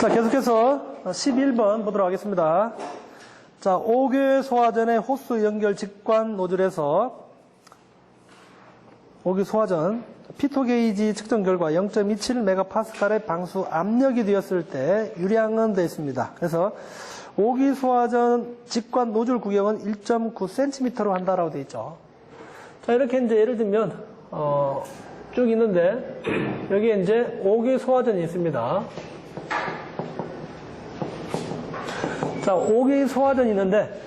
자, 계속해서 11번 보도록 하겠습니다. 자, 5개 소화전의 호스 연결 직관 노즐에서 5개 소화전 피토 게이지 측정 결과 0.27MPa의 방수 압력이 되었을 때 유량은 되어 있습니다. 그래서 5기 소화전 직관 노즐 구경은 1.9cm로 한다라고 되어 있죠. 자, 이렇게 이제 예를 들면 쭉 있는데 여기에 이제 5기 소화전이 있습니다. 자, 5기 소화전이 있는데,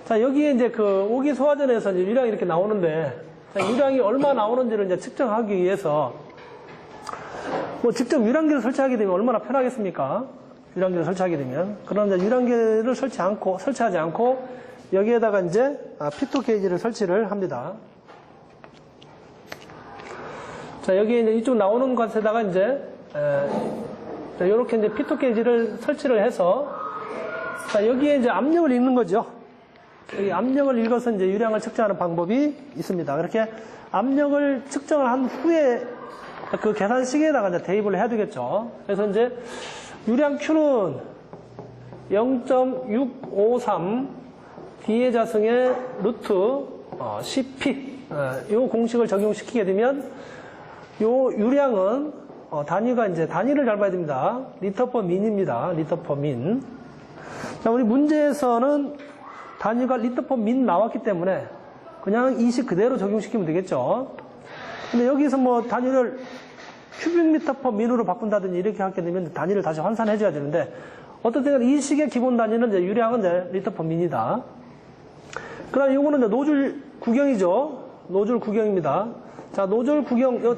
자, 여기에 이제 그 5기 소화전에서 이제 유량이 이렇게 나오는데, 자, 유량이 얼마 나오는지를 이제 측정하기 위해서, 뭐 직접 유량계를 설치하게 되면 얼마나 편하겠습니까? 유량계를 설치하게 되면. 그런데 유량계를 설치하지 않고, 여기에다가 이제 피토 게이지를 설치를 합니다. 자, 여기에 이제 이쪽 나오는 것에다가 이제, 이렇게 이제 피토 게이지를 설치를 해서, 자, 여기에 이제 압력을 읽는 거죠. 여기 압력을 읽어서 이제 유량을 측정하는 방법이 있습니다. 그렇게 압력을 측정을 한 후에 그 계산식에다가 이제 대입을 해야 되겠죠. 그래서 이제 유량 Q는 0.653 D의 자승의 루트 CP 요 공식을 적용시키게 되면 요 유량은 단위가 이제 단위를 잘 봐야 됩니다. 리터 퍼 민입니다. 리터 퍼 민. 자, 우리 문제에서는 단위가 리터 퍼 민 나왔기 때문에 그냥 이 식 그대로 적용시키면 되겠죠. 근데 여기서 뭐 단위를 큐빅미터 퍼 민으로 바꾼다든지 이렇게 하게 되면 단위를 다시 환산해 줘야 되는데 어떻든 이 식의 기본 단위는 이제 유량은 이제 리터 퍼 민이다. 그 다음에 이거는 이제 노즐 구경이죠. 노즐 구경입니다. 자, 노즐 구경, 이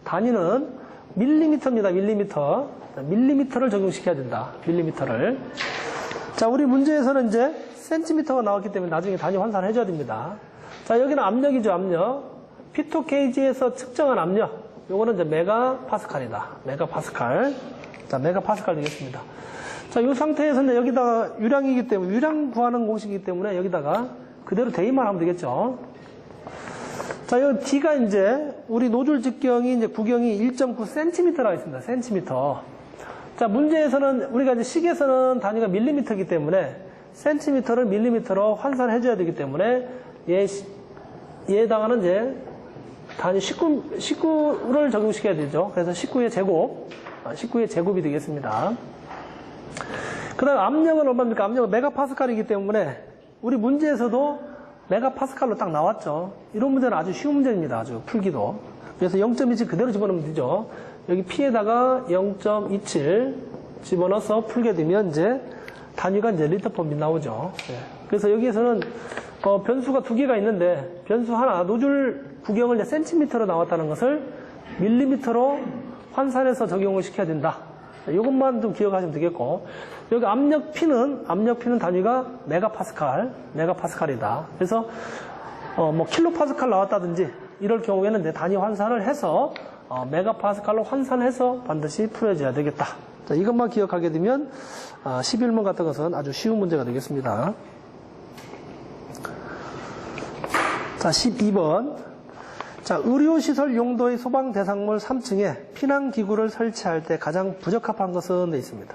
단위는 밀리미터입니다. 밀리미터를 적용시켜야 된다. 밀리미터를. 자, 우리 문제에서는 이제 센티미터가 나왔기 때문에 나중에 단위 환산을 해줘야 됩니다. 자, 여기는 압력이죠, 압력. 피토 게이지에서 측정한 압력. 요거는 이제 메가파스칼이다. 메가파스칼. 자, 메가파스칼 되겠습니다. 자, 이 상태에서 이제 여기다가 유량이기 때문에, 유량 구하는 공식이기 때문에 여기다가 그대로 대입만 하면 되겠죠. 자, 여기 D가 이제 우리 노즐 직경이 이제 구경이 1.9cm라고 있습니다. 센티미터. 자, 문제에서는 우리가 이제 식에서는 단위가 밀리미터이기 때문에 센티미터를 밀리미터로 환산해줘야 되기 때문에 얘에다가는 이제 단위 19를 적용시켜야 되죠. 그래서 19의 제곱이 되겠습니다. 그 다음 압력은 얼마입니까? 압력은 메가파스칼이기 때문에 우리 문제에서도 메가파스칼로 딱 나왔죠. 이런 문제는 아주 쉬운 문제입니다. 아주 풀기도. 그래서 0.27 그대로 집어넣으면 되죠. 여기 P에다가 0.27 집어넣어서 풀게 되면 이제 단위가 이제 리터 퍼 민 나오죠. 네. 그래서 여기에서는 변수가 두 개가 있는데 변수 하나 노즐 구경을 이제 센티미터로 나왔다는 것을 밀리미터로 환산해서 적용을 시켜야 된다. 이것만 좀 기억하시면 되겠고 여기 압력 P는 단위가 메가파스칼이다. 그래서 뭐 킬로파스칼 나왔다든지 이럴 경우에는 내 단위 환산을 해서 메가파스칼로 환산해서 반드시 풀어줘야 되겠다. 자, 이것만 기억하게 되면 11번 같은 것은 아주 쉬운 문제가 되겠습니다. 자, 12번. 자, 의료시설 용도의 소방 대상물 3층에 피난기구를 설치할 때 가장 부적합한 것은 돼 있습니다.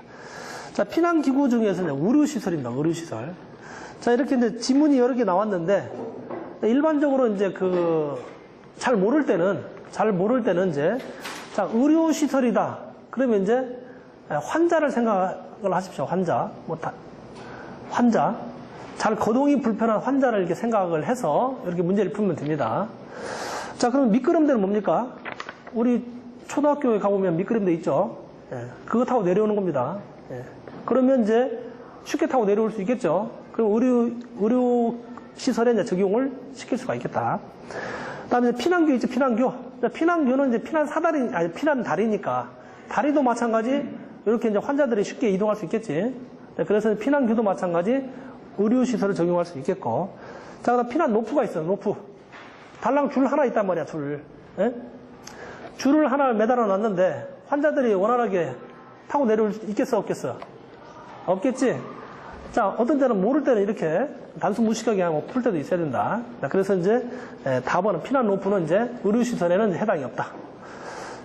자, 피난기구 중에서는 의료시설입니다. 의료시설. 자, 이렇게 이제 지문이 여러 개 나왔는데 일반적으로 이제 잘 모를 때는 이제 자, 의료시설이다. 그러면 이제 환자를 생각을 하십시오. 환자. 잘 거동이 불편한 환자를 이렇게 생각을 해서 이렇게 문제를 풀면 됩니다. 자, 그럼 미끄럼대는 뭡니까? 우리 초등학교에 가보면 미끄럼대 있죠? 예, 그거 타고 내려오는 겁니다. 예. 그러면 이제 쉽게 타고 내려올 수 있겠죠? 그럼 의료시설에 이제 적용을 시킬 수가 있겠다. 그 다음에 피난교 있죠, 피난교. 피난교는 이제 피난다리니까. 다리도 마찬가지, 이렇게 이제 환자들이 쉽게 이동할 수 있겠지. 그래서 피난교도 마찬가지, 의료시설을 적용할 수 있겠고. 자, 그 다음 피난 로프가 있어요, 로프. 달랑 줄 하나 있단 말이야, 줄. 예? 줄을 하나 매달아 놨는데, 환자들이 원활하게 타고 내려올 수 있겠어, 없겠어? 없겠지? 자, 어떤 때는 모를 때는 이렇게 단순 무식하게 하고 풀 때도 있어야 된다. 그래서 이제 답은 피난 로프는 이제 의료시설에는 해당이 없다.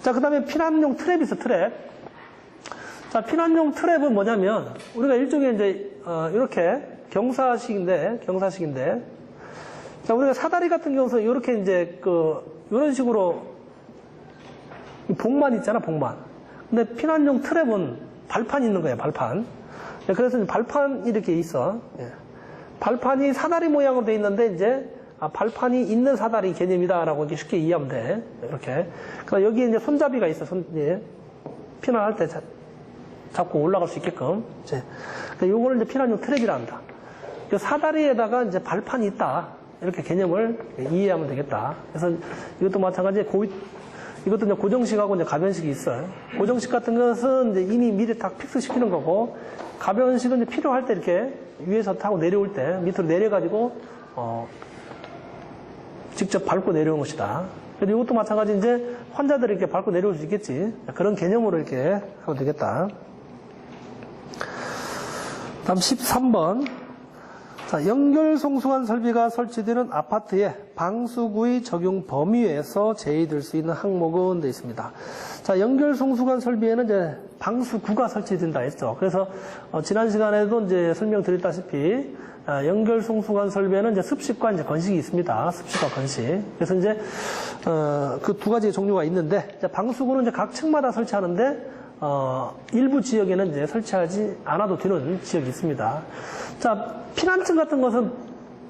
자, 그 다음에 피난용 트랩이 있어, 트랩. 자, 피난용 트랩은 뭐냐면, 우리가 일종의 이제, 이렇게 경사식인데, 자, 우리가 사다리 같은 경우는 이렇게 이제, 이런 식으로, 복만 있잖아, 복만. 근데 피난용 트랩은 발판이 있는 거예요, 발판. 그래서 발판이 이렇게 있어. 예. 발판이 사다리 모양으로 돼 있는데, 이제, 발판이 있는 사다리 개념이다라고 이렇게 쉽게 이해하면 돼. 이렇게. 그러니까 여기에 이제 손잡이가 있어, 피난할 때 잡고 올라갈 수 있게끔. 이제. 그러니까 요거를 이제 피난용 트랩이라 한다. 이 사다리에다가 이제 발판이 있다. 이렇게 개념을 이해하면 되겠다. 그래서 이것도 마찬가지, 이것도 이제 고정식하고 이제 가변식이 있어요. 고정식 같은 것은 이제 이미 미리 딱 픽스 시키는 거고, 가변식은 이제 필요할 때 이렇게 위에서 타고 내려올 때 밑으로 내려가지고, 직접 밟고 내려온 것이다. 그래서 이것도 마찬가지 이제 환자들이 이렇게 밟고 내려올 수 있겠지. 그런 개념으로 이렇게 하면 되겠다. 다음 13번. 자, 연결송수관 설비가 설치되는 아파트의 방수구의 적용 범위에서 제외될 수 있는 항목은 되어 있습니다. 자, 연결송수관 설비에는 이제 방수구가 설치된다 했죠. 그래서 지난 시간에도 이제 설명드렸다시피 연결송수관 설비에는 이제 습식과 이제 건식이 있습니다. 습식과 건식. 그래서 이제 그 두 가지의 종류가 있는데, 이제 방수구는 이제 각 층마다 설치하는데 일부 지역에는 이제 설치하지 않아도 되는 지역이 있습니다. 자, 피난층 같은 것은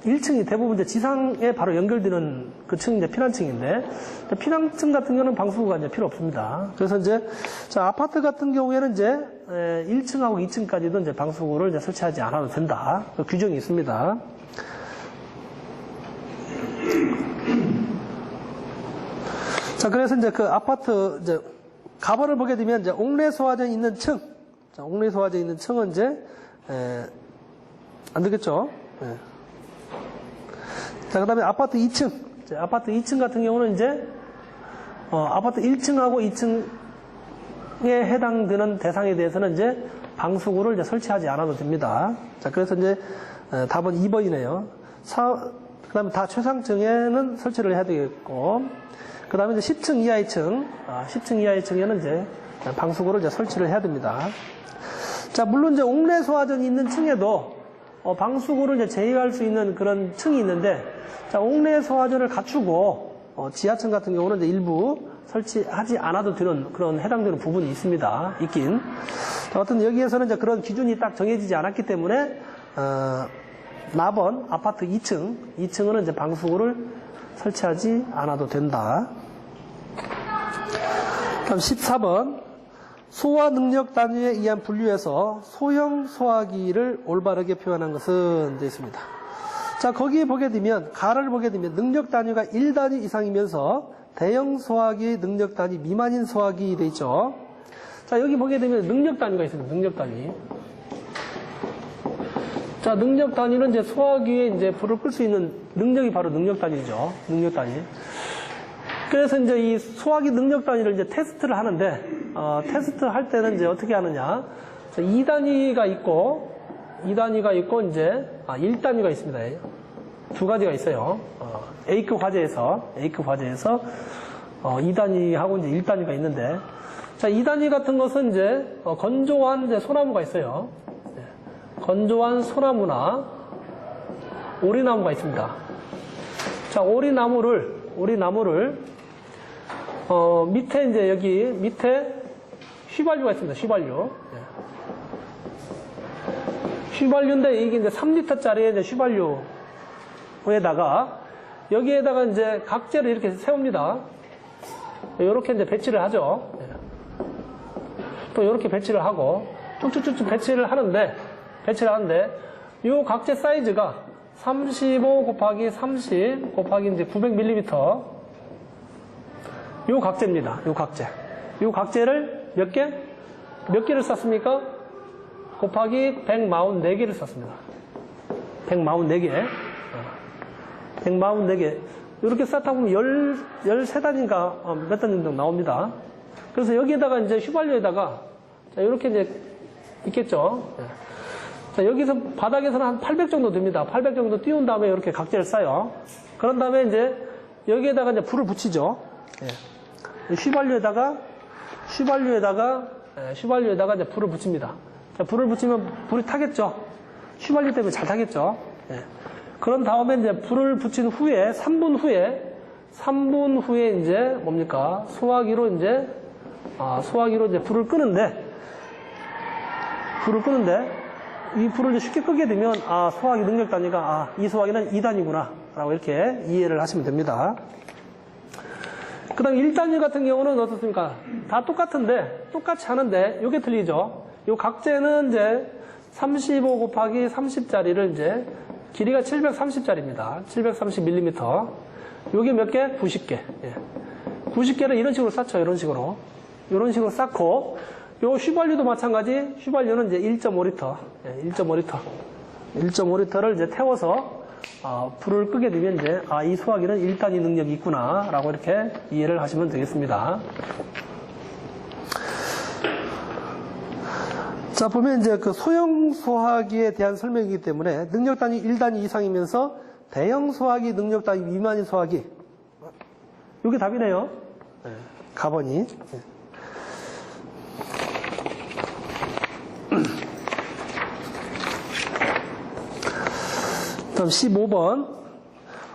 1층이 대부분 이제 지상에 바로 연결되는 그 층이 이제 피난층인데, 피난층 같은 경우는 방수구가 이제 필요 없습니다. 그래서 이제, 자, 아파트 같은 경우에는 이제 1층하고 2층까지도 이제 방수구를 이제 설치하지 않아도 된다. 그 규정이 있습니다. 자, 그래서 이제 그 아파트 이제 가번을 보게 되면 이제 옥내 소화전이 있는 층, 자, 옥내 소화전이 있는 층은 이제 안 되겠죠. 예. 자, 그 다음에 아파트 2층. 아파트 2층 같은 경우는 이제, 아파트 1층하고 2층에 해당되는 대상에 대해서는 이제 방수구를 이제 설치하지 않아도 됩니다. 자, 그래서 이제 답은 2번이네요. 그 다음에 다 최상층에는 설치를 해야 되겠고, 그 다음에 이제 10층 이하의 층, 10층 이하의 층에는 이제 방수구를 이제 설치를 해야 됩니다. 자, 물론 이제 옥내 소화전이 있는 층에도 방수구를 이제 제외할 수 있는 그런 층이 있는데, 자, 옥내 소화전을 갖추고, 지하층 같은 경우는 이제 일부 설치하지 않아도 되는 그런 해당되는 부분이 있습니다. 있긴. 자, 어떤 여기에서는 이제 그런 기준이 딱 정해지지 않았기 때문에, 나번 아파트 2층은 이제 방수구를 설치하지 않아도 된다. 다음 14번. 소화 능력 단위에 의한 분류에서 소형 소화기를 올바르게 표현한 것은 되어 있습니다. 자, 거기에 보게 되면, 가를 보게 되면 능력 단위가 1단위 이상이면서 대형 소화기 능력 단위 미만인 소화기 되어 있죠. 자, 여기 보게 되면 능력 단위가 있습니다. 능력 단위. 자, 능력 단위는 이제 소화기에 이제 불을 끌 수 있는 능력이 바로 능력 단위죠. 능력 단위. 그래서 이제 이 소화기 능력 단위를 이제 테스트를 하는데, 테스트 할 때는 이제 어떻게 하느냐. 2단위가 있고, 이제, 1단위가 있습니다. 두 가지가 있어요. A급 화재에서 2단위하고 이제 1단위가 있는데, 자, 2단위 같은 것은 이제, 건조한 이제 소나무가 있어요. 건조한 소나무나 오리나무가 있습니다. 자, 오리나무를 밑에 이제 여기 밑에 휘발유가 있습니다. 휘발유인데 이게 이제 3리터짜리 이제 휘발유에다가 여기에다가 이제 각재를 이렇게 세웁니다. 이렇게 이제 배치를 하죠. 또 이렇게 배치를 하고 쭉쭉쭉 배치를 하는데 이 각재 사이즈가 35 곱하기 30 곱하기 이제 900mm 요 각재입니다. 요 각재를 몇 개를 쐈습니까? 곱하기 144개를 쐈습니다. 144개. 144개. 이렇게 쌓다 보면 13단인가 몇 단 정도 나옵니다. 그래서 여기에다가 이제 휘발유에다가 자, 이렇게 이제 있겠죠. 자, 여기서 바닥에서는 한 800 정도 됩니다. 800 정도 띄운 다음에 이렇게 각재를 쌓아요. 그런 다음에 이제 여기에다가 이제 불을 붙이죠. 휘발유에다가 휘발유에다가 이제 불을 붙입니다. 자, 불을 붙이면 불이 타겠죠? 휘발유 때문에 잘 타겠죠? 예. 그런 다음에 이제 불을 붙인 후에, 3분 후에 이제 뭡니까? 소화기로 이제 불을 끄는데, 이 불을 이제 쉽게 끄게 되면, 소화기 능력 단위가, 이 소화기는 2단위구나. 라고 이렇게 이해를 하시면 됩니다. 그 다음 1단위 같은 경우는 어떻습니까? 다 똑같은데, 똑같이 하는데, 요게 틀리죠? 요 각재는 이제 35 곱하기 30짜리를 이제, 길이가 730짜리입니다. 730mm. 요게 몇 개? 90개. 예. 90개를 이런 식으로 쌓죠. 이런 식으로 쌓고, 요 휘발유도 마찬가지, 휘발유는 이제 1.5L. 예, 1.5L를 이제 태워서, 불을 끄게 되면 이제, 이 소화기는 1단위 능력이 있구나. 라고 이렇게 이해를 하시면 되겠습니다. 자, 보면 이제 그 소형 소화기에 대한 설명이기 때문에 능력 단위 1단위 이상이면서 대형 소화기 능력 단위 미만인 소화기. 이게 답이네요. 네, 가번이. 네. 다음 15번.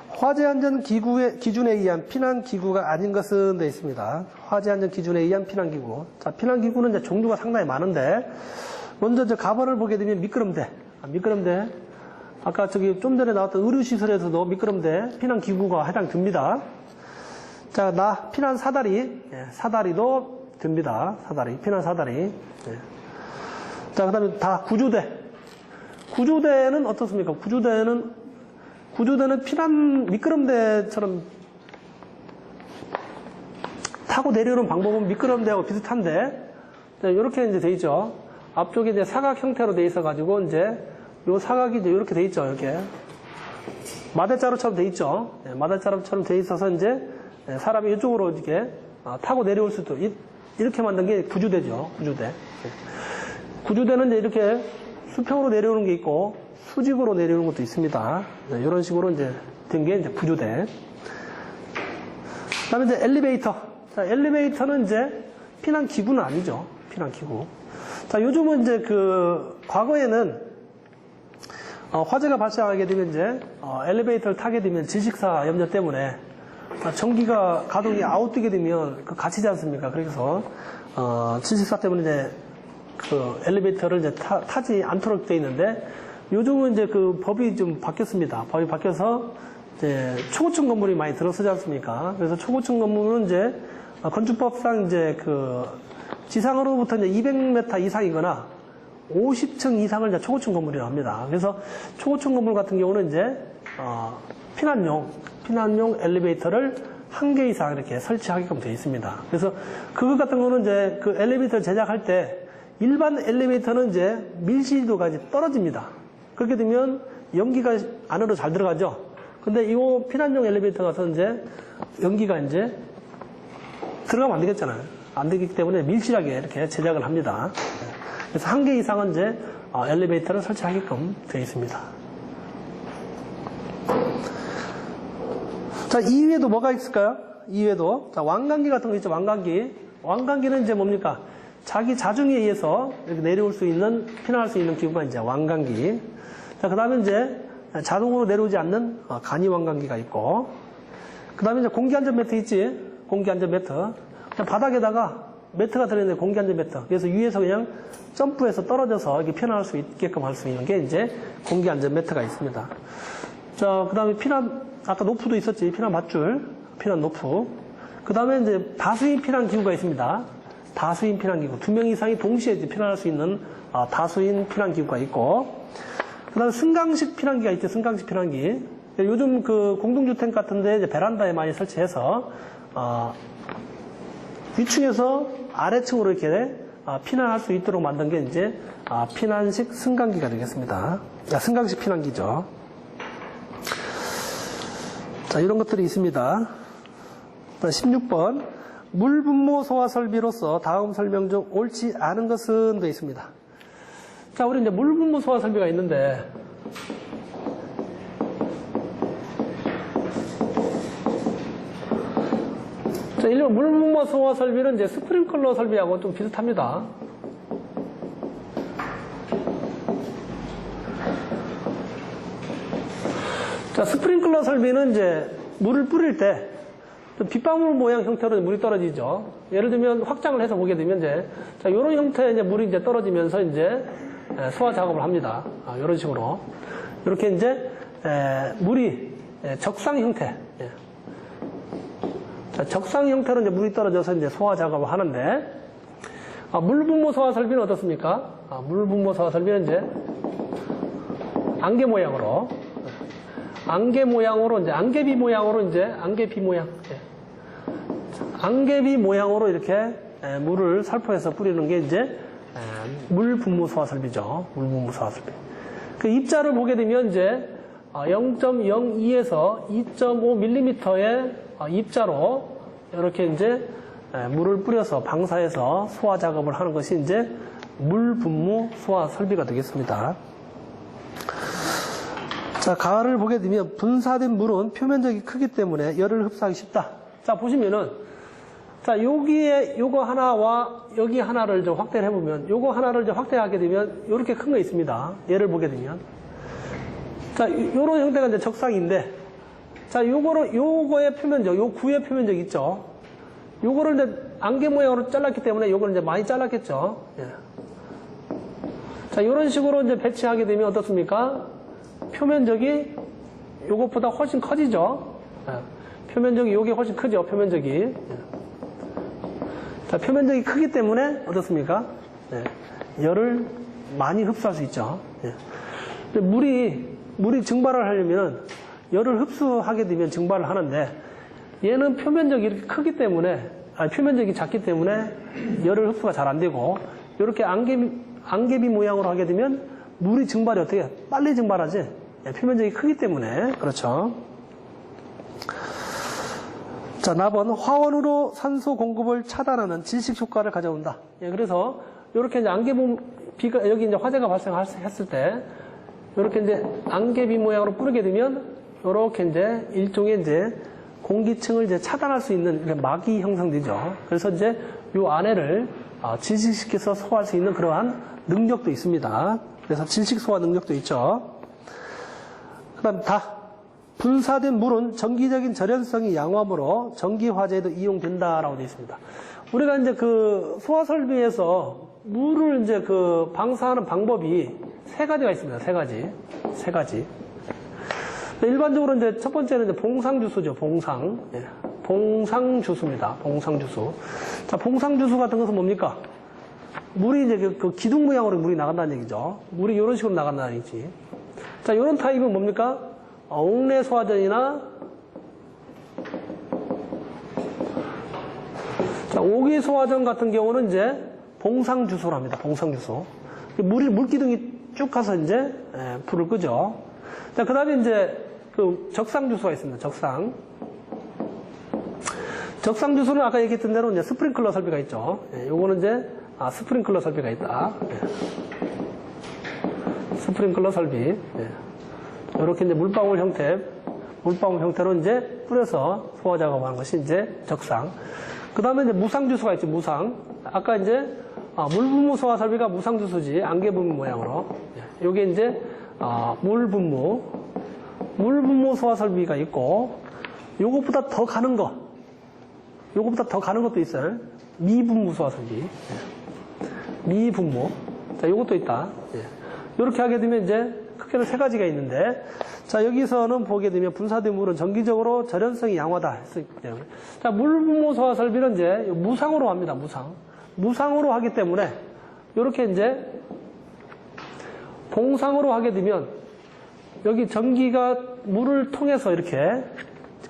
화재안전 기준에 의한 피난기구가 아닌 것은 되어 있습니다. 화재안전 기준에 의한 피난기구. 자, 피난기구는 이제 종류가 상당히 많은데, 먼저 저 가번을 보게 되면 미끄럼대. 아까 저기 좀 전에 나왔던 의료시설에서도 미끄럼대, 피난기구가 해당됩니다. 자, 피난 사다리. 예, 사다리도 됩니다. 피난 사다리. 예. 자, 그 다음에 다 구조대. 구조대는 어떻습니까? 구조대는 피난 미끄럼대처럼 타고 내려오는 방법은 미끄럼대하고 비슷한데, 이렇게 이제 돼 있죠. 앞쪽에 이제 사각 형태로 돼 있어가지고, 이제, 요 사각이 이제 이렇게 돼 있죠. 이렇게. 마대자루처럼 돼 있죠. 마대자루처럼 돼 있어서 이제, 사람이 이쪽으로 이렇게 타고 내려올 수도, 이렇게 만든 게 구조대죠. 구조대는 이제 이렇게 수평으로 내려오는 게 있고, 수직으로 내려오는 것도 있습니다. 이런 식으로 이제 된 게 이제 구조대. 그 다음에 이제 엘리베이터. 자, 엘리베이터는 이제 피난기구는 아니죠. 피난기구. 자, 요즘은 이제 과거에는, 화재가 발생하게 되면 이제, 엘리베이터를 타게 되면 질식사 염려 때문에, 전기가 가동이 아웃되게 되면 갇히지 않습니까? 그래서, 질식사 때문에 이제, 엘리베이터를 이제 타지 않도록 되어 있는데, 요즘은 이제 법이 좀 바뀌었습니다. 법이 바뀌어서, 이제, 초고층 건물이 많이 들어서지 않습니까? 그래서 초고층 건물은 이제, 건축법상 이제 지상으로부터 이제 200m 이상이거나 50층 이상을 이제 초고층 건물이라고 합니다. 그래서 초고층 건물 같은 경우는 이제, 피난용 엘리베이터를 1개 이상 이렇게 설치하게끔 되어 있습니다. 그래서 그것 같은 거는 이제 엘리베이터를 제작할 때 일반 엘리베이터는 이제 밀실도가 이제 떨어집니다. 그렇게 되면 연기가 안으로 잘 들어가죠. 근데 이 피난용 엘리베이터 가서 이제 연기가 이제 들어가면 안 되겠잖아요. 안 되기 때문에 밀실하게 이렇게 제작을 합니다. 그래서 1개 이상은 이제 엘리베이터를 설치하게끔 되어 있습니다. 자, 이외에도 뭐가 있을까요? 이외에도. 자, 왕관기 같은 거 있죠, 왕관기. 왕관기는 이제 뭡니까? 자기 자중에 의해서 이렇게 내려올 수 있는, 피난할 수 있는 기구가 이제 왕관기. 자, 그 다음에 이제 자동으로 내려오지 않는 간이 왕관기가 있고, 그 다음에 이제 공기안전 매트 있지? 공기안전 매트. 바닥에다가 매트가 들어있는 공기안전 매트. 그래서 위에서 그냥 점프해서 떨어져서 이렇게 피난할 수 있게끔 할 수 있는 게 이제 공기안전 매트가 있습니다. 자, 그 다음에 아까 노프도 있었지. 피난 밧줄, 피난 노프. 그 다음에 이제 다수인 피난 기구가 있습니다. 다수인 피난 기구. 2명 이상이 동시에 이제 피난할 수 있는 다수인 피난 기구가 있고, 그 다음에 승강식 피난기가 있죠. 승강식 피난기. 요즘 공동주택 같은데 이제 베란다에 많이 설치해서, 위층에서 아래층으로 이렇게 피난할 수 있도록 만든 게 이제 피난식 승강기가 되겠습니다. 승강식 피난기죠. 자, 이런 것들이 있습니다. 16번. 물 분모 소화 설비로서 다음 설명 중 옳지 않은 것은 되어 있습니다. 자, 우리 이제 물 분모 소화 설비가 있는데, 자, 일반 물 분모 소화 설비는 이제 스프링클러 설비하고 좀 비슷합니다. 자, 스프링클러 설비는 이제 물을 뿌릴 때 빗방울 모양 형태로 물이 떨어지죠. 예를 들면 확장을 해서 보게 되면 이제 자, 이런 형태의 이제 물이 이제 떨어지면서 이제 소화 작업을 합니다. 이런 식으로. 이렇게 이제 물이 적상 형태. 자, 적상 형태로 이제 물이 떨어져서 이제 소화 작업을 하는데 물분모 소화 설비는 어떻습니까? 물분모 소화 설비는 이제 안개 모양으로 이제 안개비 모양으로 이제 안개비 모양. 안개비 모양으로 이렇게 물을 살포해서 뿌리는 게 이제 물분무 소화 설비죠. 물분무 소화 설비. 그 입자를 보게 되면 이제 0.02에서 2.5mm의 입자로 이렇게 이제 물을 뿌려서 방사해서 소화 작업을 하는 것이 이제 물분무 소화 설비가 되겠습니다. 자, 가를 보게 되면 분사된 물은 표면적이 크기 때문에 열을 흡수하기 쉽다. 자, 보시면은 자, 여기에 요거 하나와 여기 하나를 좀 확대를 해보면 요거 하나를 좀 확대하게 되면 요렇게 큰 거 있습니다. 얘를 보게 되면 자, 요런 형태가 이제 적상인데 자, 요거의 표면적, 요 구의 표면적 있죠. 요거를 이제 안개 모양으로 잘랐기 때문에 요걸 이제 많이 잘랐겠죠. 예. 자, 요런 식으로 이제 배치하게 되면 어떻습니까? 표면적이 요것보다 훨씬 커지죠. 예. 표면적이 요게 훨씬 크죠. 표면적이. 예. 자, 표면적이 크기 때문에 어떻습니까? 예. 열을 많이 흡수할 수 있죠. 예. 물이 증발을 하려면 열을 흡수하게 되면 증발을 하는데 얘는 표면적이 이렇게 크기 때문에 표면적이 작기 때문에 열을 흡수가 잘 안 되고 이렇게 안개비 모양으로 하게 되면 물이 증발이 어떻게 빨리 증발하지? 예, 표면적이 크기 때문에 그렇죠. 자, 나번 화원으로 산소 공급을 차단하는 질식 효과를 가져온다. 예, 그래서 이렇게 이제 비가 여기 이제 화재가 발생했을 때 이렇게 이제 안개비 모양으로 뿌리게 되면 이렇게 이제 일종의 이제 공기층을 이제 차단할 수 있는 막이 형성되죠. 그래서 이제 이 안에를 질식시켜서 소화할 수 있는 그러한 능력도 있습니다. 그래서 질식 소화 능력도 있죠. 그 다음 분사된 물은 전기적인 절연성이 양호하므로 전기 화재에도 이용된다라고 되어 있습니다. 우리가 이제 그 소화 설비에서 물을 이제 그 방사하는 방법이 세 가지가 있습니다. 세 가지. 일반적으로 이제 첫 번째는 이제 봉상주수죠. 봉상주수입니다. 봉상주수. 자, 봉상주수 같은 것은 뭡니까? 물이 이제 그 기둥 모양으로 물이 나간다는 얘기죠. 물이 이런 식으로 나간다는 얘기지. 자, 이런 타입은 뭡니까? 옥내 소화전이나 자, 오기 소화전 같은 경우는 이제 봉상주소로 합니다. 봉상주소. 물기둥이 쭉 가서 이제 불을 끄죠. 자, 그 다음에 이제 그 적상주소가 있습니다. 적상주소는 아까 얘기했던 대로 이제 스프링클러 설비가 있죠. 요거는 이제 스프링클러 설비가 있다. 스프링클러 설비. 이렇게 이제 물방울 형태로 이제 뿌려서 소화 작업하는 것이 이제 적상. 그 다음에 이제 무상주소가 있죠. 무상. 아까 이제 물분무 소화 설비가 무상주소지. 안개분무 모양으로. 요게 이제 물분무 소화 설비가 있고, 요것보다 더 가는 것도 있어요. 미분무 소화 설비. 미분무. 자, 요것도 있다. 요렇게 하게 되면 이제 크게는 세 가지가 있는데, 자, 여기서는 보게 되면 분사된 물은 정기적으로 절연성이 양호하다 했기 때문에. 자, 물분무 소화 설비는 이제 무상으로 합니다. 무상으로 하기 때문에, 요렇게 이제 봉상으로 하게 되면, 여기 전기가 물을 통해서 이렇게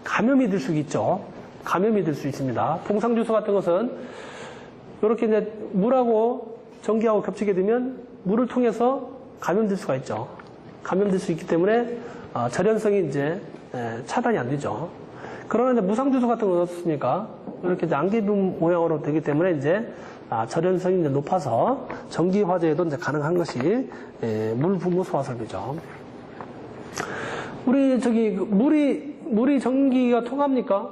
감염이 될 수 있죠. 감염이 될 수 있습니다. 봉상주소 같은 것은 이렇게 이제 물하고 전기하고 겹치게 되면 물을 통해서 감염될 수가 있죠. 감염될 수 있기 때문에 절연성이 이제 차단이 안 되죠. 그러나 이제 무상주소 같은 건 어떻습니까? 이렇게 이제 안개빔 모양으로 되기 때문에 이제 절연성이 이제 높아서 전기 화재에도 이제 가능한 것이 물분무 소화 설비죠. 우리 저기 물이 전기가 통합니까?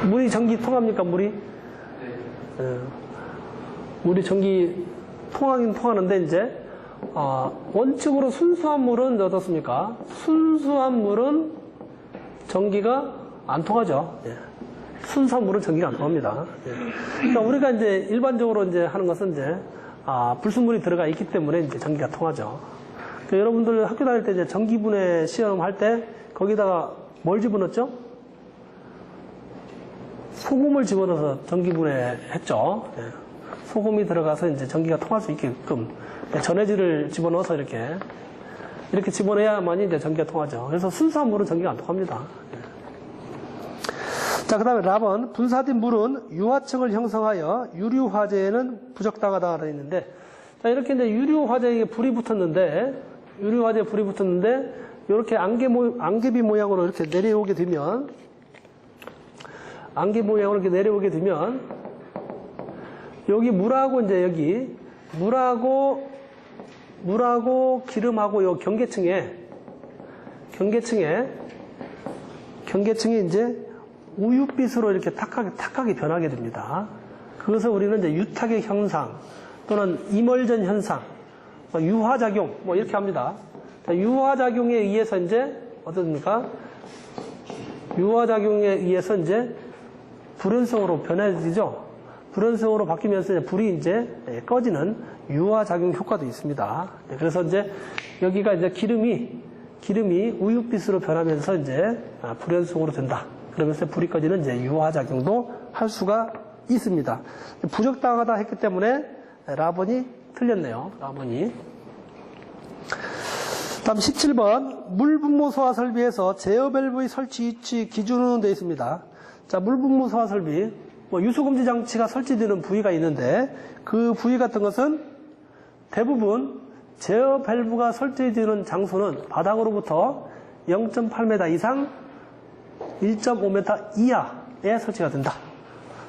물이 전기 통합니까? 물이 전기 통하긴 통하는데 이제 원칙으로 순수한 물은 어떻습니까? 순수한 물은 전기가 안 통하죠. 예. 순수한 물은 전기가 안 통합니다. 예. 그러니까 우리가 이제 일반적으로 이제 하는 것은 이제 불순물이 들어가 있기 때문에 이제 전기가 통하죠. 그러니까 여러분들 학교 다닐 때 이제 전기분해 시험 할 때 거기다가 뭘 집어넣었죠? 소금을 집어넣어서 전기분해 했죠. 예. 소금이 들어가서 이제 전기가 통할 수 있게끔 전해질을 집어넣어서 이렇게 집어넣어야만 이제 전기가 통하죠. 그래서 순수한 물은 전기가 안 통합니다. 자, 그 다음에 랍은 분사된 물은 유화층을 형성하여 유류화재에는 부적당하다 되어 있는데, 자, 이렇게 이제 유류화재에 불이 붙었는데, 이렇게 안개비 모양으로 이렇게 내려오게 되면, 여기 물하고 이제 여기, 물하고 기름하고 요 경계층에 이제 우윳빛으로 이렇게 탁하게 변하게 됩니다. 그것을 우리는 이제 유탁의 현상 또는 이멀전 현상, 유화작용 이렇게 합니다. 유화작용에 의해서 이제 어떻습니까? 유화작용에 의해서 이제 불연성으로 변해지죠. 불연성으로 바뀌면서 이제 불이 이제 꺼지는 유화작용 효과도 있습니다. 그래서 이제 여기가 이제 기름이 우윳빛으로 변하면서 이제 불연성으로 된다. 그러면서 불이 꺼지는 이제 유화작용도 할 수가 있습니다. 부적당하다 했기 때문에 라번이 틀렸네요. 라번이. 다음 17번 물분무 소화 설비에서 제어 밸브의 설치 위치 기준으로 되어 있습니다. 자, 물분무 소화 설비 유수금지 장치가 설치되는 부위가 있는데 그 부위 같은 것은 대부분 제어 밸브가 설치되는 장소는 바닥으로부터 0.8m 이상 1.5m 이하에 설치가 된다.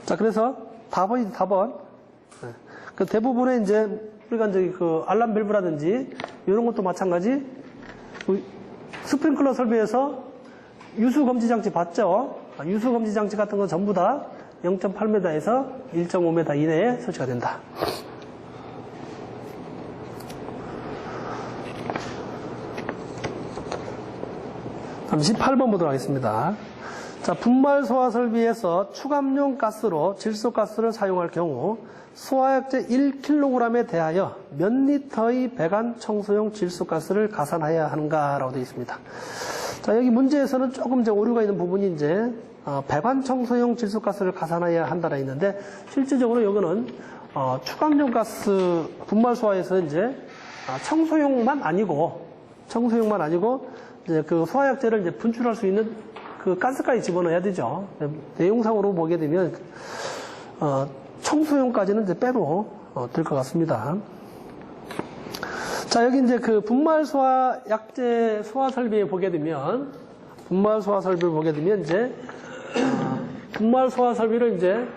자, 그래서 답은 그 대부분의 이제 우리가 이제 그 알람 밸브라든지 이런 것도 마찬가지 스프링클러 설비에서 유수 검지 장치 봤죠? 유수 검지 장치 같은 건 전부 다 0.8m에서 1.5m 이내에 설치가 된다. 다음 18번 보도록 하겠습니다. 자, 분말 소화 설비에서 추감용 가스로 질소가스를 사용할 경우 소화약제 1kg에 대하여 몇 리터의 배관 청소용 질소가스를 가산해야 하는가라고 되어 있습니다. 자, 여기 문제에서는 조금 이제 오류가 있는 부분이 이제 배관 청소용 질소가스를 가산해야 한다라 있는데 실질적으로 여기는 추감용 가스 분말 소화에서 이제 청소용만 아니고 이제 그 소화약제를 이제 분출할 수 있는 그 가스까지 집어넣어야 되죠. 내용상으로 보게 되면 청소용까지는 이제 빼도 될 것 같습니다. 자, 여기 이제 그 분말 소화 약제 소화 설비에 보게 되면 이제 분말 소화 설비를 이제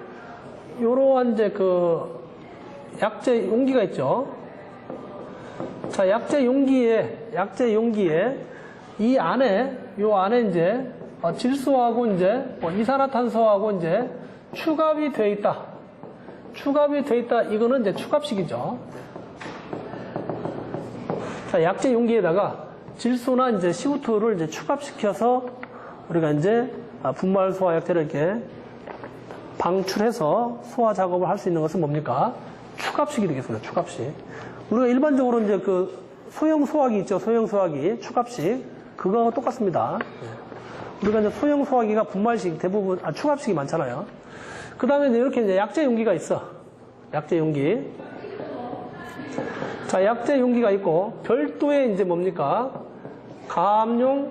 요러한 이제 그 약제 용기가 있죠. 자, 약제 용기에 요 안에 이제 질소하고 이제 이산화탄소하고 이제 추갑이 돼 있다. 이거는 이제 추갑식이죠. 자, 약제 용기에다가 질소나 이제 CO2를 이제 추갑시켜서 우리가 이제 분말 소화 약제를 이렇게 방출해서 소화 작업을 할 수 있는 것은 뭡니까? 추갑식이 되겠습니다. 추갑식. 우리가 일반적으로 이제 그 소형 소화기 있죠. 소형 소화기 추갑식. 그거하고 똑같습니다. 우리가 이제 소형 소화기가 분말식 대부분 추갑식이 많잖아요. 그 다음에 이렇게 이제 약제 용기가 있어. 약제 용기. 자, 약제 용기가 있고 별도의 이제 뭡니까? 가압용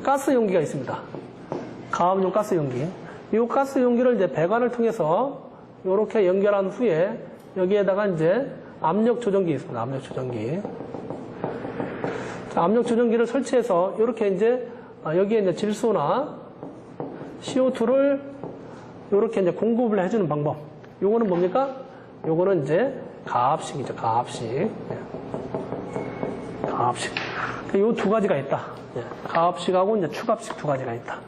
가스 용기가 있습니다. 가압용 가스 용기. 이 가스 용기를 이제 배관을 통해서 이렇게 연결한 후에 여기에다가 이제 압력 조정기 있습니다. 압력 조정기. 자, 압력 조정기를 설치해서 이렇게 이제 여기에 이제 질소나 CO2를 이렇게 이제 공급을 해주는 방법. 요거는 뭡니까? 요거는 이제 가압식이죠. 가압식. 가압식. 요 두 가지가 있다. 가압식하고 이제 추갑식 두 가지가 있다.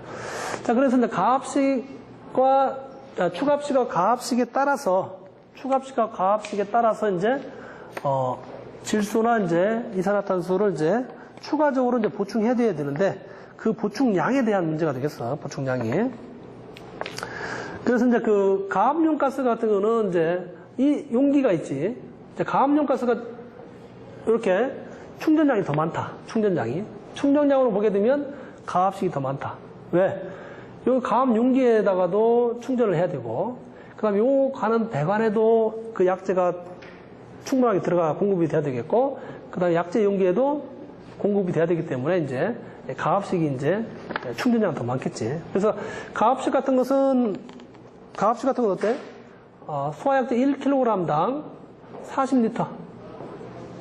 자, 그래서 이제 가압식과 추갑식과 가압식에 따라서 축압식과 가압식에 따라서 이제, 질소나 이제 이산화탄소를 이제 추가적으로 이제 보충해야 되는데, 그 보충량에 대한 문제가 되겠어, 보충량이. 그래서 이제 그 가압용 가스 같은 거는 이제 이 용기가 있지. 이제 가압용 가스가 이렇게 충전량이 더 많다. 충전량이. 충전량으로 보게 되면 가압식이 더 많다. 왜? 요 가압 용기에다가도 충전을 해야 되고, 그 다음에 요 가는 배관에도 그 약재가 충분하게 들어가 공급이 돼야 되겠고, 그 다음에 약재 용기에도 공급이 돼야 되기 때문에 이제 가압식이 이제 충전량이 더 많겠지. 그래서 가압식 같은 것은 어때? 소화약재 1kg당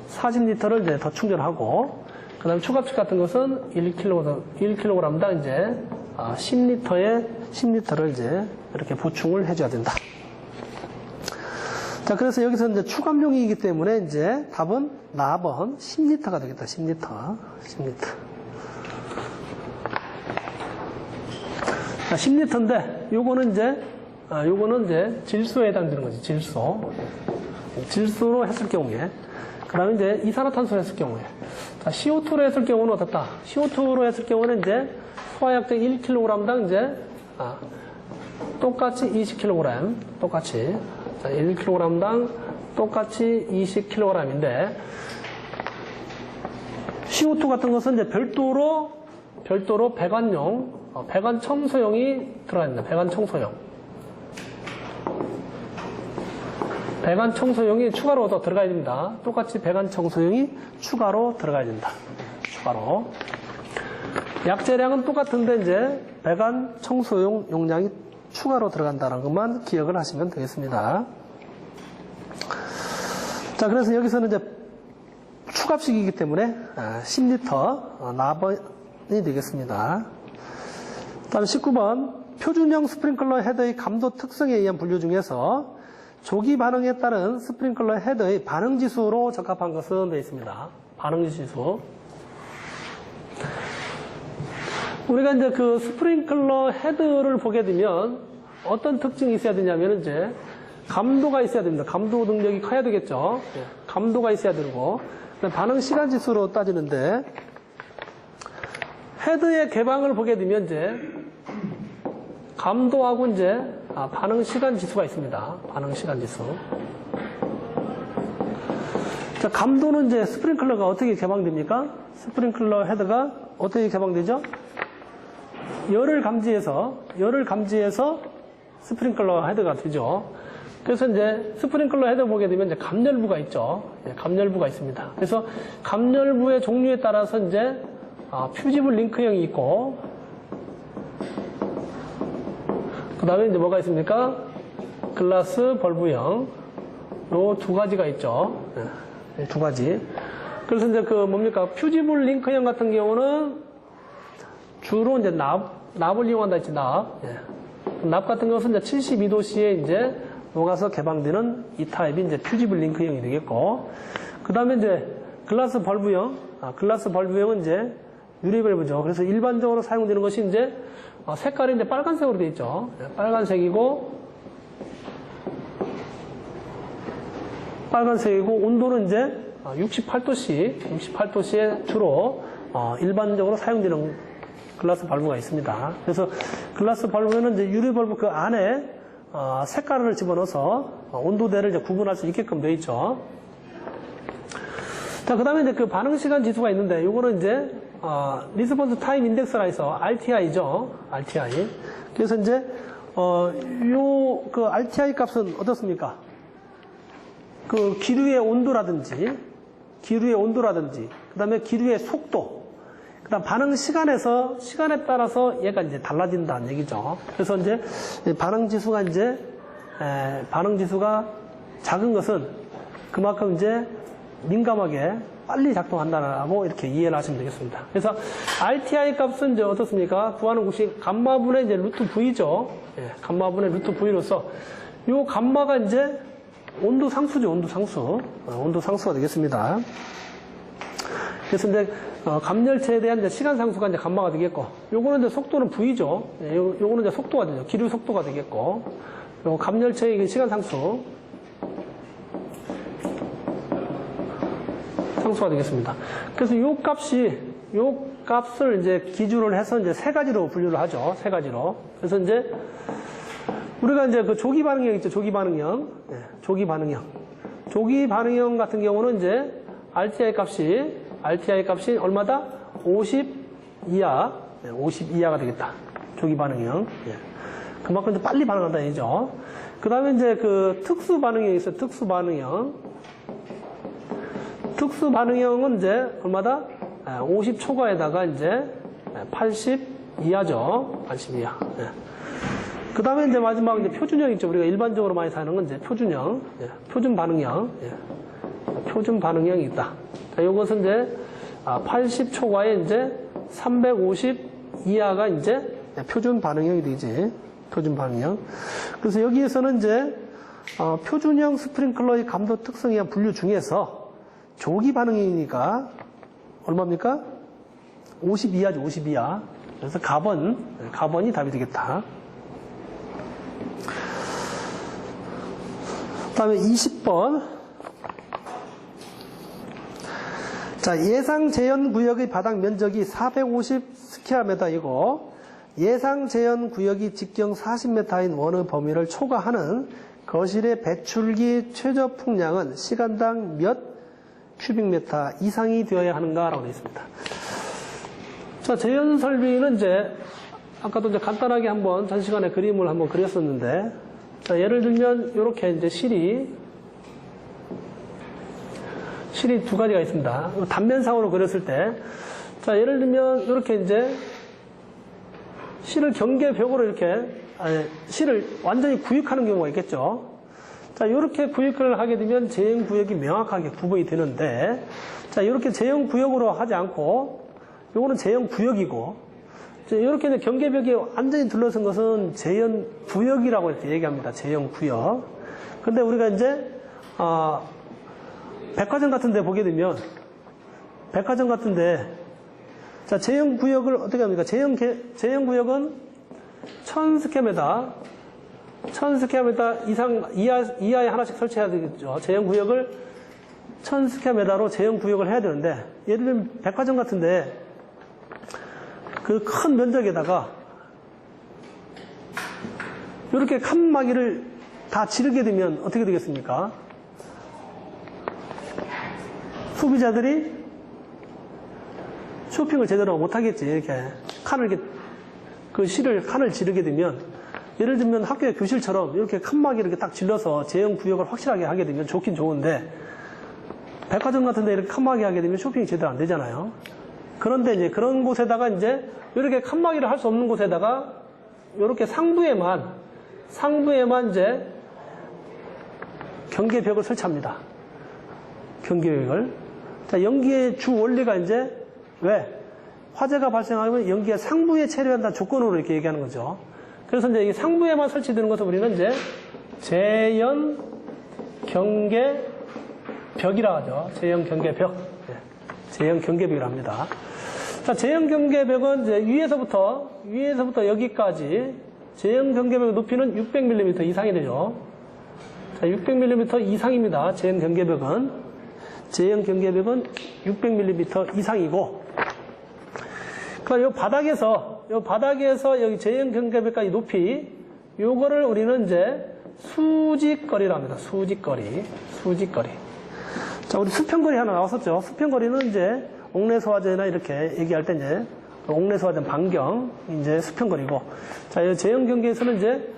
40리터를 이제 더 충전하고, 그 다음에 추가압식 같은 것은 1kg당 이제 10리터를 이제 이렇게 보충을 해줘야 된다. 자, 그래서 여기서 이제 추감용이기 때문에 이제 답은 나번 10리터가 되겠다. 10리터. 자, 10리터인데, 요거는 이제 질소에 해당되는 거지, 질소로 했을 경우에. 그 다음에 이제 이산화탄소로 했을 경우에. 자, CO2로 했을 경우는 어떻다? CO2로 했을 경우는 이제 소화약재 1kg당 이제, 똑같이 20kg. 똑같이. 자, 1kg당 똑같이 20kg인데, CO2 같은 것은 이제 별도로 배관 청소용이 들어가 있습니다. 배관 청소용이 추가로 더 들어가야 됩니다. 똑같이 배관 청소용이 추가로 들어가야 된다. 추가로. 약재량은 똑같은데 이제 배관 청소용 용량이 추가로 들어간다는 것만 기억을 하시면 되겠습니다. 자, 그래서 여기서는 이제 추가압식이기 때문에 10리터 나번이 되겠습니다. 다음 19번 표준형 스프링클러 헤더의 감도 특성에 의한 분류 중에서 조기 반응에 따른 스프링클러 헤더의 반응지수로 적합한 것은 되어 있습니다. 반응지수. 우리가 이제 그 스프링클러 헤드를 보게 되면 어떤 특징이 있어야 되냐면 이제 감도가 있어야 됩니다. 감도 능력이 커야 되겠죠. 감도가 있어야 되고, 반응 시간 지수로 따지는데, 헤드의 개방을 보게 되면 이제 감도하고 이제 반응 시간 지수가 있습니다. 반응 시간 지수. 자, 감도는 이제 스프링클러가 어떻게 개방됩니까? 스프링클러 헤드가 어떻게 개방되죠? 열을 감지해서 스프링클러 헤드가 되죠. 그래서 이제 스프링클러 헤드 보게 되면 이제 감열부가 있죠. 감열부가 있습니다. 그래서 감열부의 종류에 따라서 이제 퓨지블 링크형이 있고, 그 다음에 이제 뭐가 있습니까? 글라스 벌브형. 요 두 가지가 있죠. 두 가지. 그래서 이제 그 뭡니까? 퓨지블 링크형 같은 경우는 주로 이제 납을 이용한다 했지, 납. 납 같은 것은 이제 72도씨에 이제 녹아서 개방되는 이 타입이 이제 퓨지블 링크형이 되겠고, 그 다음에 이제 글라스 벌브형. 글라스 벌브형은 이제 유리밸브죠. 그래서 일반적으로 사용되는 것이 이제 색깔이 이제 빨간색으로 되어 있죠. 빨간색이고 온도는 이제 68도씨에 주로 일반적으로 사용되는 글라스 벌브가 있습니다. 그래서 글라스 벌브는 이제 유리 벌브 그 안에 색깔을 집어넣어서 온도대를 이제 구분할 수 있게끔 되어 있죠. 자, 그 다음에 이제 그 반응 시간 지수가 있는데, 요거는 이제 리스폰스 타임 인덱스라 해서 RTI죠. RTI. 그래서 이제 그 RTI 값은 어떻습니까? 그 기류의 온도라든지, 그 다음에 기류의 속도, 그 다음 반응 시간에 따라서 얘가 이제 달라진다는 얘기죠. 그래서 이제 반응 지수가 작은 것은 그만큼 이제 민감하게 빨리 작동한다라고 이렇게 이해를 하시면 되겠습니다. 그래서 RTI 값은 이제 어떻습니까? 구하는 값이 감마분의 이제 루트 V죠. 감마분의 루트 V로서 요 감마가 이제 온도 상수죠. 온도 상수가 되겠습니다. 그래서 이제 감열체에 대한 이제 시간 상수가 이제 감마가 되겠고, 요거는 이제 속도는 V죠. 요거는 이제 속도가 되죠. 기류 속도가 되겠고, 요 감열체의 시간 상수. 상수가 되겠습니다. 그래서 요 값을 이제 기준으로 해서 이제 세 가지로 분류를 하죠. 세 가지로. 그래서 이제 우리가 이제 그 조기 반응형 있죠. 조기 반응형. 네, 조기 반응형. 조기 반응형 같은 경우는 이제 RTI 값이 얼마다? 50 이하. 네, 50 이하가 되겠다. 조기 반응형. 네. 그만큼 이제 빨리 반응한다는 얘기죠. 그 다음에 이제 그 특수 반응형이 있어요. 특수 반응형. 특수 반응형은 이제 얼마다? 50 초과에다가 이제 80 이하죠. 80 이하. 네. 그 다음에 이제 마지막 이제 표준형 있죠. 우리가 일반적으로 많이 사는 건 이제 표준형. 예. 표준 반응형. 예. 표준 반응형이 있다. 자, 이것은 이제 80 초과에 이제 350 이하가 이제 표준 반응형이 되지. 표준 반응형. 그래서 여기에서는 이제 표준형 스프링클러의 감도 특성에 의한 분류 중에서 조기 반응이니까 얼마입니까? 50 이하죠. 50 이하. 그래서 가번이 답이 되겠다. 그 다음에 20번. 자, 예상 재현 구역의 바닥 면적이 450 스퀘어미터이고 예상 재현 구역이 직경 40m인 원의 범위를 초과하는 거실의 배출기 최저 풍량은 시간당 몇 큐빅미터 이상이 되어야 하는가라고 되어 있습니다. 자, 재현 설비는 이제 아까도 이제 간단하게 한번 전 시간에 그림을 한번 그렸었는데, 자, 예를 들면 이렇게 이제 실이 두 가지가 있습니다. 단면상으로 그렸을 때, 자, 예를 들면 이렇게 이제 실을 경계벽으로 이렇게 실을 완전히 구획하는 경우가 있겠죠. 자, 이렇게 구획을 하게 되면 재현 구역이 명확하게 구분이 되는데, 자, 이렇게 재현 구역으로 하지 않고, 요거는 재현 구역이고, 자, 이렇게 이제 경계벽이 완전히 둘러선 것은 재현 구역이라고 이렇게 얘기합니다. 재현 구역. 근데 우리가 이제, 백화점 같은 데 보게 되면, 백화점 같은 데, 자, 재현 구역을 어떻게 합니까? 재현 구역은 1000스퀘어미터 이하에 하나씩 설치해야 되겠죠. 재현 구역을 1000스퀘어미터로 재현 구역을 해야 되는데, 예를 들면 백화점 같은데 그 큰 면적에다가 이렇게 칸막이를 다 지르게 되면 어떻게 되겠습니까? 소비자들이 쇼핑을 제대로 못하겠지. 이렇게 칸을 칸을 지르게 되면, 예를 들면 학교의 교실처럼 이렇게 칸막이를 이렇게 딱 질러서 재현 구역을 확실하게 하게 되면 좋긴 좋은데, 백화점 같은 데 이렇게 칸막이 하게 되면 쇼핑이 제대로 안 되잖아요. 그런데 이제 그런 곳에다가 이제 이렇게 칸막이를 할 수 없는 곳에다가 이렇게 상부에만 이제 경계벽을 설치합니다. 경계벽을. 자, 연기의 주 원리가 이제 왜? 화재가 발생하면 연기가 상부에 체류한다는 조건으로 이렇게 얘기하는 거죠. 그래서 이제 이 상부에만 설치되는 것을 우리는 이제 재현 경계벽이라 하죠. 재현 경계벽. 네. 재현 경계벽이라 합니다. 자, 재현 경계벽은 이제 위에서부터 여기까지 재현 경계벽의 높이는 600mm 이상이 되죠. 자, 600mm 이상입니다. 재현 경계벽은 600mm 이상이고, 그러니까 요 바닥에서 여기 재현 경계벽까지 높이, 요거를 우리는 이제 수직거리라고 합니다. 수직거리. 자, 우리 수평거리 하나 나왔었죠. 수평거리는 이제 옥내소화제나 이렇게 얘기할 때 이제 옥내소화제 반경, 이제 수평거리고, 자, 이 재현 경계에서는 이제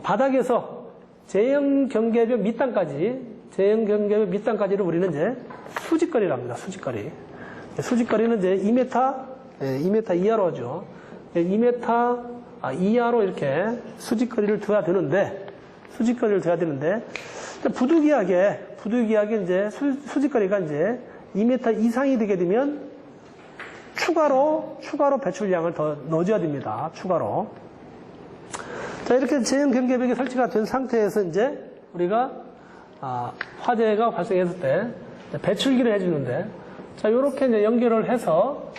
바닥에서 재현 경계벽 밑단까지를 우리는 이제 수직거리라고 합니다. 수직거리는 이제 2m 이하로 하죠. 2m 이하로 이렇게 수직거리를 둬야 되는데, 부득이하게 이제 수직거리가 이제 2m 이상이 되게 되면 추가로 배출량을 더 넣어줘야 됩니다. 추가로. 자, 이렇게 재현 경계벽이 설치가 된 상태에서 이제 우리가 화재가 발생했을 때 배출기를 해주는데, 자, 요렇게 이제 연결을 해서,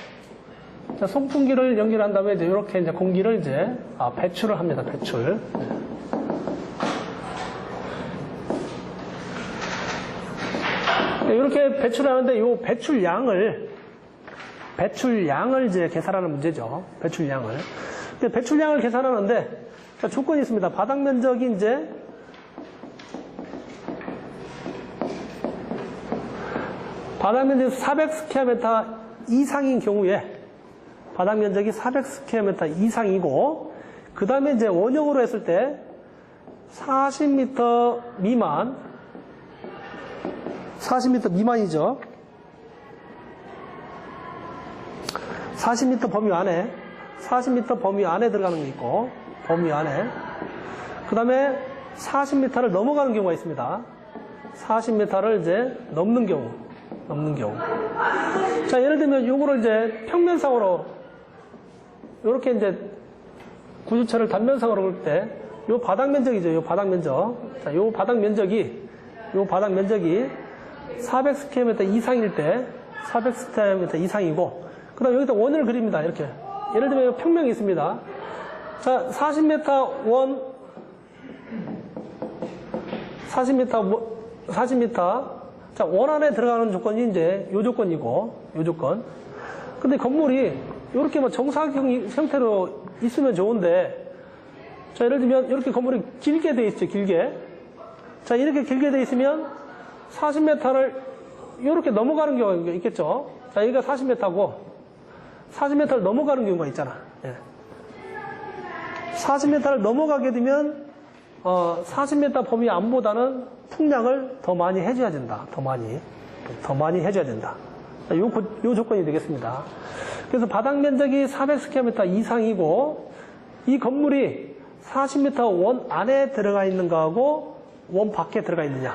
자, 송풍기를 연결한 다음에 이제 요렇게 이제 공기를 이제 배출을 합니다. 배출. 이렇게 배출하는데 요 배출량을 이제 계산하는 문제죠. 배출량을. 근데 배출량을 계산하는데 자, 조건이 있습니다. 바닥 면적이 이제 바닥 면적이 400스퀘어미터 이상인 경우에 바닥 면적이 400스퀘어미터 이상이고 그 다음에 이제 원형으로 했을 때 40m 미만 40m 미만이죠. 40m 범위 안에 40m 범위 안에 들어가는 게 있고 범위 안에 그 다음에 40m를 넘어가는 경우가 있습니다. 40m를 이제 넘는 경우 자 예를 들면 요거를 이제 평면상으로 요렇게 이제 구조체를 단면상으로 볼 때 요 바닥 면적이죠. 요 바닥 면적 자 요 바닥 면적이 400스퀘어미터 이상일 때 400스퀘어미터 이상이고 그 다음 여기다 원을 그립니다. 이렇게 예를 들면 평면이 있습니다. 자 40m 원 40m 자 원 안에 들어가는 조건이 이제 요 조건이고 요 조건 근데 건물이 이렇게 뭐 정사각 형태로 있으면 좋은데 자 예를 들면 이렇게 건물이 길게 돼 있죠. 길게 자 이렇게 길게 돼 있으면 40m를 이렇게 넘어가는 경우가 있겠죠. 자 여기가 40m고 40m를 넘어가는 경우가 있잖아. 예. 40m를 넘어가게 되면 40m 범위 안보다는 풍량을 더 많이 해줘야 된다. 더 많이 해줘야 된다. 자, 요 조건이 되겠습니다. 그래서 바닥 면적이 400스퀘어미터 이상이고 이 건물이 40m 원 안에 들어가 있는 거하고 원 밖에 들어가 있느냐.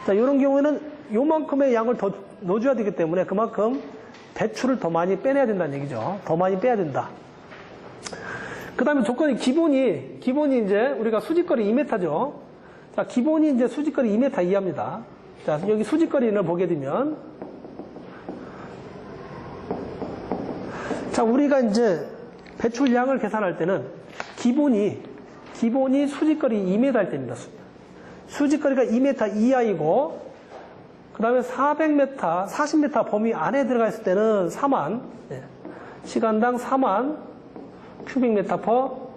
자, 이런 경우에는 요만큼의 양을 더 넣어줘야 되기 때문에 그만큼 배출을 더 많이 빼내야 된다는 얘기죠. 더 많이 빼야 된다. 그 다음에 조건이 기본이 이제 우리가 수직거리 2m죠. 자, 기본이 이제 수직거리 2m 이하입니다. 자, 여기 수직거리를 보게 되면 자, 우리가 이제 배출량을 계산할 때는 기본이 수직거리 2m 할 때입니다. 수직거리가 2m 이하이고 그 다음에 400m, 40m 범위 안에 들어가 있을 때는 4만 시간당 4만 큐빅미터 퍼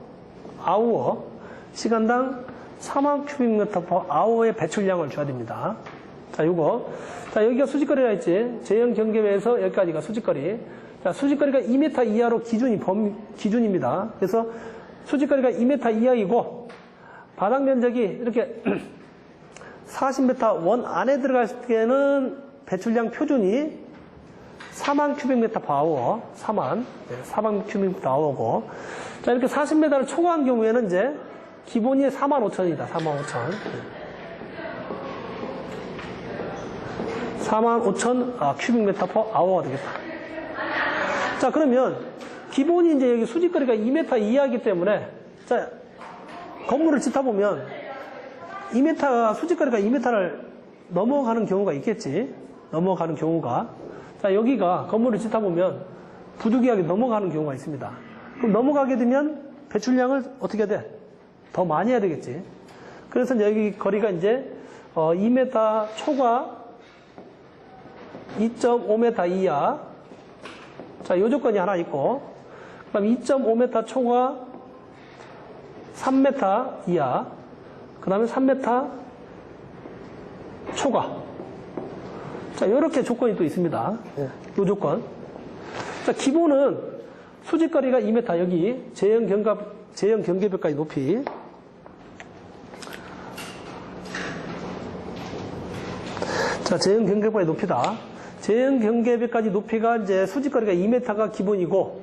아우어 시간당 4만 큐빅미터 퍼 아우어의 배출량을 줘야 됩니다. 자, 자, 여기가 수직거리라 했지. 제형 경계에서 여기까지가 수직거리. 자, 수직거리가 2m 이하로 기준입니다. 그래서 수직거리가 2m 이하이고 바닥 면적이 이렇게 40m 원 안에 들어갈 때는 배출량 표준이 4만 큐빅미터 퍼 아워 4만 큐빅미터 아워고 자 이렇게 40m를 초과한 경우에는 이제 기본이 4만 5천이다. 4만 5천 4만 5천 큐빅미터 퍼 아워가 되겠다. 자 그러면 기본이 이제 여기 수직거리가 2m 이하이기 때문에 자 건물을 짓다 보면 2m 수직거리가 2m를 넘어가는 경우가 있겠지. 넘어가는 경우가 자 여기가 건물을 짓다 보면 부득이하게 넘어가는 경우가 있습니다. 그럼 넘어가게 되면 배출량을 어떻게 해야 돼? 더 많이 해야 되겠지. 그래서 여기 거리가 이제 2m 초과 2.5m 이하 자 요 조건이 하나 있고 그 다음 2.5m 초과 3m 이하 그 다음에 3m 초과 자 이렇게 조건이 또 있습니다. 요 조건 자 기본은 수직거리가 2m 여기 제형 경계벽까지 높이 자 제형 경계벽까지 높이다. 제형 경계벽까지 높이가 이제 수직거리가 2m가 기본이고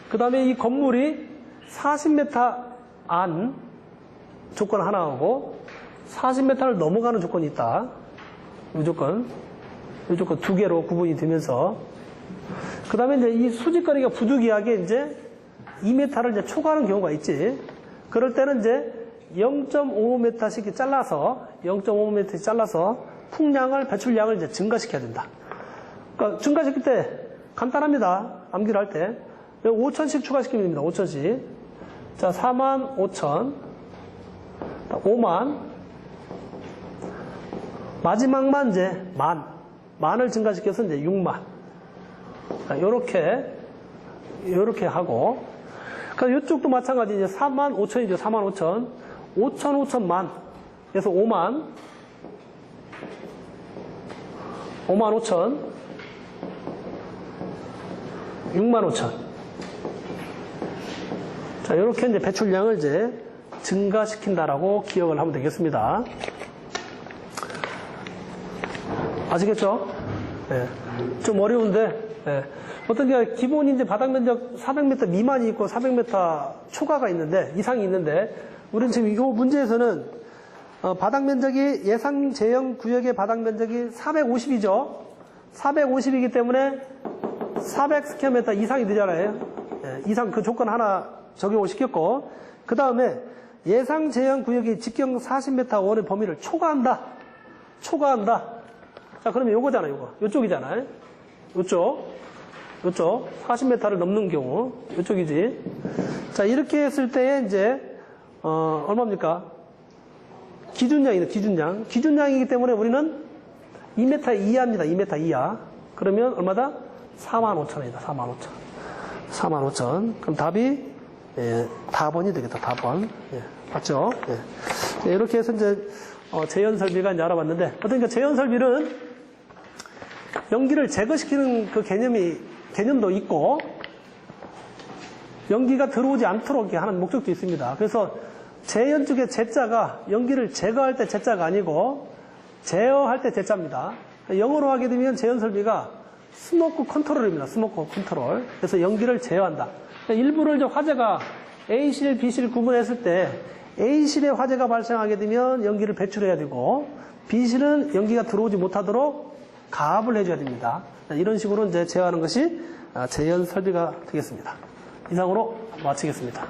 그 다음에 이 건물이 40m 안 조건 하나 하고 40m를 넘어가는 조건이 있다. 이 조건 두 개로 구분이 되면서 그 다음에 이제 이 수직거리가 부득이하게 이제 2m를 이제 초과하는 경우가 있지. 그럴 때는 이제 0.5m씩 잘라서 풍량을 배출량을 이제 증가시켜야 된다. 그러니까 증가시킬 때 간단합니다. 암기를 할 때 5천씩 추가시키면 됩니다. 5천씩. 자, 4만 5천, 5만, 마지막만 이제 만을 증가시켜서 이제 6만. 요렇게 하고, 그러니까 이쪽도 마찬가지 이제 4만 5천이죠. 4만 5천. 5천 5천만. 그래서 5만. 5만 5천. 6만 5천. 자, 요렇게 이제 배출량을 이제 증가시킨다라고 기억을 하면 되겠습니다. 아시겠죠? 예. 좀 어려운데, 예. 어떤 게 기본 이제 바닥 면적 400m 미만이 있고 400m 초과가 있는데, 이상이 있는데, 우리는 지금 이 문제에서는 바닥 면적이 예상 제형 구역의 바닥 면적이 450이죠. 450이기 때문에 400스퀘어미터 이상이 되잖아요. 예. 이상 그 조건 하나 적용을 시켰고, 그 다음에 예상 제형 구역이 직경 40m 원의 범위를 초과한다. 자, 그러면 요거잖아요, 요쪽이잖아요. 요쪽. 40m를 넘는 경우. 요쪽이지. 자, 이렇게 했을 때에 이제, 얼마입니까? 기준량. 기준량이기 때문에 우리는 2m 이하입니다. 2m 이하. 그러면 얼마다? 45,000원이다. 45,000. 그럼 답이, 다번이 되겠다. 다번. 예. 맞죠? 예. 이렇게 해서 이제, 재현 설비가 이제 알아봤는데, 어떤 재현 설비는 연기를 제거시키는 그 개념도 있고, 연기가 들어오지 않도록 이렇게 하는 목적도 있습니다. 그래서 재현 쪽의 제자가 연기를 제거할 때 제자가 아니고, 제어할 때 제자입니다. 영어로 하게 되면 재현 설비가 스모크 컨트롤입니다. 스모크 컨트롤. 그래서 연기를 제어한다. 일부를 이제 화재가 A실, B실 구분했을 때, A실에 화재가 발생하게 되면 연기를 배출해야 되고, B실은 연기가 들어오지 못하도록 가압을 해줘야 됩니다. 이런 식으로 이제 제어하는 것이 재현 설비가 되겠습니다. 이상으로 마치겠습니다.